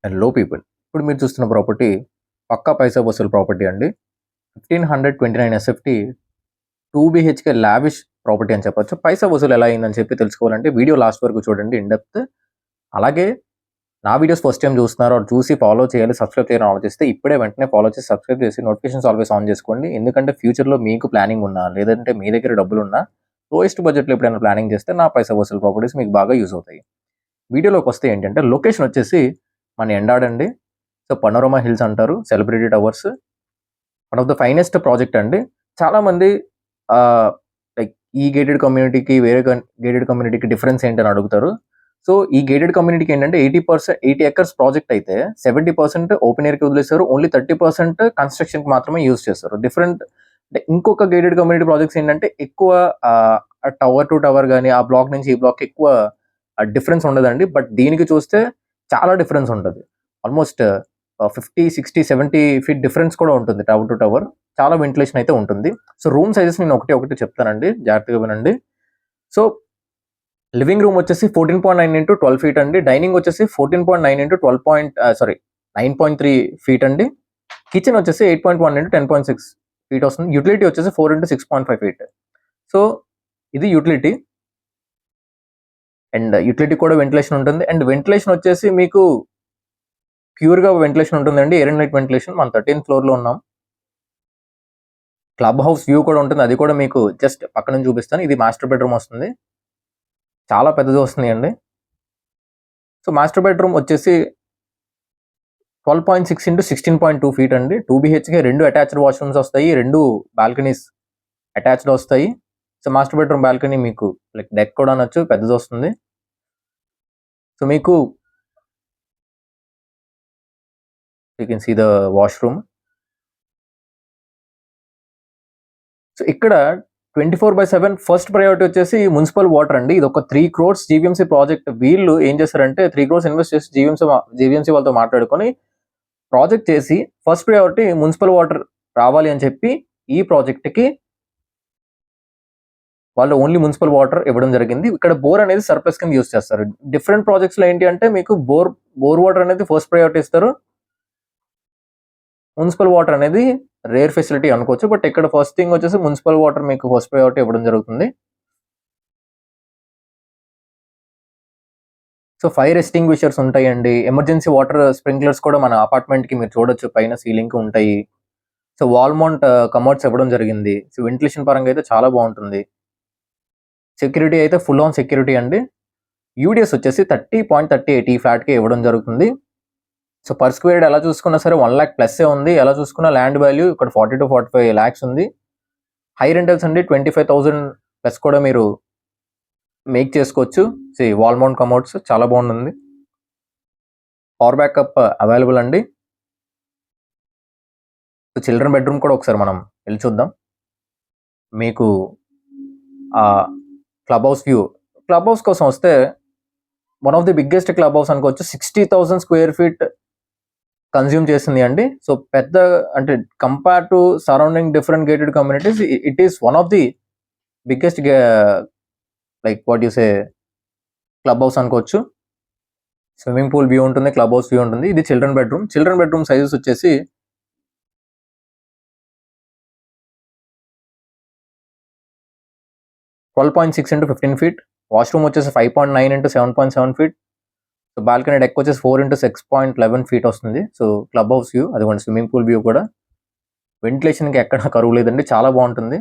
Hello people, ఇప్పుడు మీరు చూస్తున్న ప్రాపర్టీ పక్కా పైసా వసూలు ప్రాపర్టీ అండి. 1529 ఎస్ఎఫ్టీ 2 BHK లావిష్ ప్రాపర్టీ అని చెప్పొచ్చు. పైసా వసూలు ఎలా అయిందని చెప్పి తెలుసుకోవాలంటే వీడియో లాస్ట్ వరకు చూడండి ఇన్ డెప్త్. అలాగే నా వీడియోస్ ఫస్ట్ టైం చూస్తున్నారో చూసి ఫాలో చేయాలి, సబ్స్క్రైబ్ చేయాలని ఆలోచిస్తే ఇప్పుడే వెంటనే ఫాలో చేసి సబ్స్క్రైబ్ చేసి నోటిఫికేషన్స్ ఆల్వేస్ ఆన్ చేసుకోండి. ఎందుకంటే ఫ్యూచర్లో మీకు ప్లానింగ్ ఉన్నా లేదంటే మీ దగ్గర డబ్బులు ఉన్నా లోయెస్ట్ బడ్జెట్లో ఎప్పుడైనా ప్లానింగ్ చేస్తే నా పైసా వసూలు ప్రాపర్టీస్ మీకు బాగా యూజ్ అవుతాయి. వీడియోలోకి వస్తే ఏంటంటే లొకేషన్ వచ్చేసి మన ఎండాడండి. సో పనోరమా హిల్స్ అంటారు, celebrity towers, one of the finest project అండి. చాలామంది లైక్ ఈ గేటెడ్ కమ్యూనిటీకి వేరే గేటెడ్ కమ్యూనిటీకి డిఫరెన్స్ ఏంటని అడుగుతారు. సో ఈ గేటెడ్ కమ్యూనిటీకి ఏంటంటే 80 acres ప్రాజెక్ట్ అయితే 70% ఓపెన్ ఎయిర్కి వదిలేస్తారు, ఓన్లీ 30% కన్స్ట్రక్షన్కి మాత్రమే యూజ్ చేస్తారు. డిఫరెంట్ అంటే ఇంకొక గేటెడ్ కమ్యూనిటీ ప్రాజెక్ట్స్ ఏంటంటే ఎక్కువ టవర్ టు టవర్ కానీ ఆ బ్లాక్ నుంచి ఈ బ్లాక్ ఎక్కువ డిఫరెన్స్ ఉండదండి. బట్ దీనికి చూస్తే చాలా డిఫరెన్స్ ఉంటుంది. ఆల్మోస్ట్ 50, 60, 70 feet డిఫరెన్స్ కూడా ఉంటుంది టవర్ టు టవర్. చాలా వెంటిలేషన్ అయితే ఉంటుంది. సో రూమ్ సైజెస్ నేను ఒకటి చెప్తానండి, జాగ్రత్తగా వినండి. సో లివింగ్ రూమ్ వచ్చేసి 14.9 into 12 feet అండి. డైనింగ్ వచ్చేసి 14.9 into 9.3 feet అండి. కిచెన్ వచ్చేసి 8.1 into 10.6 feet వస్తుంది. యూటిలిటీ వచ్చేసి 4 into 6.5 feet. సో ఇది యూటిలిటీ. అండ్ యూటిలిటీ కూడా వెంటిలేషన్ ఉంటుంది. అండ్ వెంటిలేషన్ వచ్చేసి మీకు ప్యూర్గా వెంటిలేషన్ ఉంటుందండి, ఎయిర్ అండ్ లైట్ వెంటిలేషన్. మనం 13th floor లో ఉన్నాం. క్లబ్ హౌస్ వ్యూ కూడా ఉంటుంది, అది కూడా మీకు జస్ట్ పక్క నుంచి చూపిస్తాను. ఇది మాస్టర్ బెడ్రూమ్ వస్తుంది, చాలా పెద్దది వస్తుంది అండి. సో మాస్టర్ బెడ్రూమ్ వచ్చేసి 12.6 into 16.2 feet అండి. 2 BHK, 2 అటాచ్డ్ వాష్రూమ్స్ వస్తాయి, 2 బాల్కనీస్ అటాచ్డ్ వస్తాయి. సో మాస్టర్ బెడ్రూమ్ బాల్కనీ మీకు లైక్ డెక్ కూడా అనొచ్చు, పెద్దది వస్తుంది. సో మీకు you can see the washroom. So ఇక్కడ 24/7 ఫస్ట్ ప్రయారిటీ వచ్చేసి మున్సిపల్ వాటర్ అండి. ఇది ఒక 3 crores జీవీఎంసీ ప్రాజెక్ట్. వీళ్ళు ఏం చేస్తారంటే 3 crores ఇన్వెస్ట్ చేసి జీవీఎంసీ వాళ్ళతో మాట్లాడుకొని ప్రాజెక్ట్ చేసి ఫస్ట్ ప్రయారిటీ మున్సిపల్ వాటర్ రావాలి అని చెప్పి ఈ ప్రాజెక్ట్కి వాళ్ళు ఓన్లీ మున్సిపల్ వాటర్ ఇవ్వడం జరిగింది. ఇక్కడ బోర్ అనేది సర్ప్లస్ కింద యూస్ చేస్తారు. డిఫరెంట్ ప్రాజెక్ట్స్లో ఏంటి అంటే మీకు బోర్ వాటర్ అనేది ఫస్ట్ ప్రయారిటీ ఇస్తారు, మున్సిపల్ వాటర్ అనేది రేర్ ఫెసిలిటీ అనుకోవచ్చు. బట్ ఇక్కడ ఫస్ట్ థింగ్ వచ్చేసి మున్సిపల్ వాటర్ మీకు ఫస్ట్ ప్రయారిటీ ఇవ్వడం జరుగుతుంది. సో ఫైర్ ఎస్టింగ్విషర్స్ ఉంటాయండి, ఎమర్జెన్సీ వాటర్ స్ప్రింక్లర్స్ కూడా మన అపార్ట్మెంట్కి మీరు చూడొచ్చు, పైన సీలింగ్ ఉంటాయి. సో వాల్ మౌంట్ కమోడ్స్ ఇవ్వడం జరిగింది. సో వెంటిలేషన్ పరంగా అయితే చాలా బాగుంటుంది. సెక్యూరిటీ అయితే ఫుల్ ఆన్ సెక్యూరిటీ అండి. యూడిఎస్ వచ్చేసి 30.38 ఈ ఫ్లాట్కి ఇవ్వడం జరుగుతుంది. సో పర్ స్క్వేర్ ఎలా చూసుకున్నా సరే 1 lakh ప్లస్ ఉంది. ఎలా చూసుకున్నా ల్యాండ్ వాల్యూ ఇక్కడ 40 to 45 lakhs ఉంది. హై రెంటల్స్ అండి, 25,000 ప్లస్ కూడా మీరు మేక్ చేసుకోవచ్చు. వాల్ మౌంట్ కమోడ్స్ చాలా బాగుంటుంది. పవర్ బ్యాకప్ అవైలబుల్ అండి. సో చిల్డ్రన్ బెడ్రూమ్ కూడా ఒకసారి మనం వెళ్ళి చూద్దాం. మీకు club house view. Club house కోసం వస్తే one of the biggest club house అనుకోవచ్చు. 60,000 square feet కన్జ్యూమ్ చేసింది అండి. సో పెద్ద అంటే compare to surrounding different gated communities it is one of the biggest like what you say club house అనుకోవచ్చు. Swimming pool view ఉంటుంది, club house view ఉంటుంది. ఇది children bedroom. Children bedroom sizes వచ్చేసి 12.6 into 15 feet. Washroom వచ్చేసి 5.9 into 7.7 feet. So balcony deck వచ్చేసి 4 into 6.11 feet వస్తుంది. So club house view, అదిగోండి swimming pool view కూడా. వెంటిలేషన్కి ఎక్కడ కరువు లేదండి, చాలా బాగుంటుంది.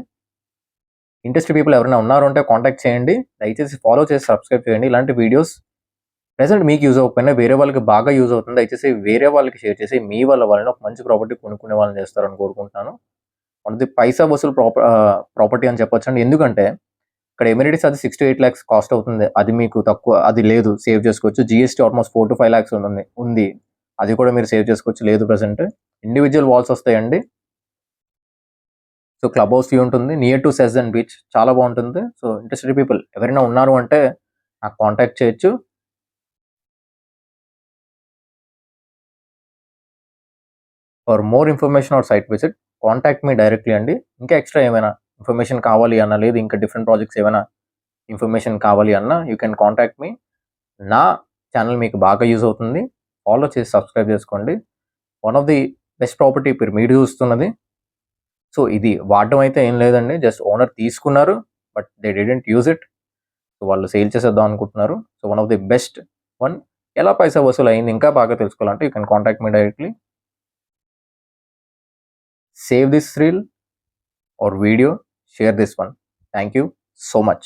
ఇంట్రెస్ట్ పీపుల్ ఎవరైనా ఉన్నారు అంటే కాంటాక్ట్ చేయండి. దయచేసి ఫాలో చేసి సబ్స్క్రైబ్ చేయండి. ఇలాంటి వీడియోస్ ప్రెసెంట్ మీకు యూజ్ అవ్వకపోయినా వేరే వాళ్ళకి బాగా యూజ్ అవుతుంది. దయచేసి వేరే వాళ్ళకి షేర్ చేసి మీ వాళ్ళని ఒక మంచి ప్రాపర్టీ కొనుక్కునే వాళ్ళని చేస్తారని కోరుకుంటున్నాను. మనది పైసా వసూలు ప్రాపర్టీ అని చెప్పొచ్చు అండి. ఎందుకంటే ఇక్కడ ఎమ్యూనిటీస్ అది 6 to 8 lakhs కాస్ట్ అవుతుంది. అది మీకు తక్కువ, అది లేదు, సేవ్ చేసుకోవచ్చు. జిఎస్టీ ఆల్మోస్ట్ 4 to 5 lakhs ఉంది, అది కూడా మీరు సేవ్ చేసుకోవచ్చు. లేదు ప్రెసెంట్ ఇండివిజువల్ వాల్స్ వస్తాయండి. సో క్లబ్ హౌస్ వ్యూ ఉంటుంది, near to SEZ and beach, చాలా బాగుంటుంది. సో ఇంట్రెస్టెడ్ పీపుల్ ఎవరైనా ఉన్నారు అంటే నాకు కాంటాక్ట్ చేయొచ్చు. For more information or site visit contact me directly అండి. ఇంకా ఎక్స్ట్రా ఏమైనా ఇన్ఫర్మేషన్ కావాలి అన్నా, లేదు ఇంకా డిఫరెంట్ ప్రాజెక్ట్స్ ఏమైనా ఇన్ఫర్మేషన్ కావాలి అన్నా యూ కెన్ కాంటాక్ట్ మీ. నా ఛానల్ మీకు బాగా యూజ్ అవుతుంది. ఫాలో చేసి సబ్స్క్రైబ్ చేసుకోండి. One of the best property ఇప్పుడు మీరు చూస్తున్నది. సో ఇది వాడడం అయితే ఏం లేదండి, జస్ట్ ఓనర్ తీసుకున్నారు but they didn't use it. So వాళ్ళు సేల్ చేసేద్దాం అనుకుంటున్నారు. So one of the best one. ఎలా పైసా వసూలు అయింది ఇంకా బాగా తెలుసుకోవాలంటే you can contact me directly. Save this reel or video, share this one. Thank you so much.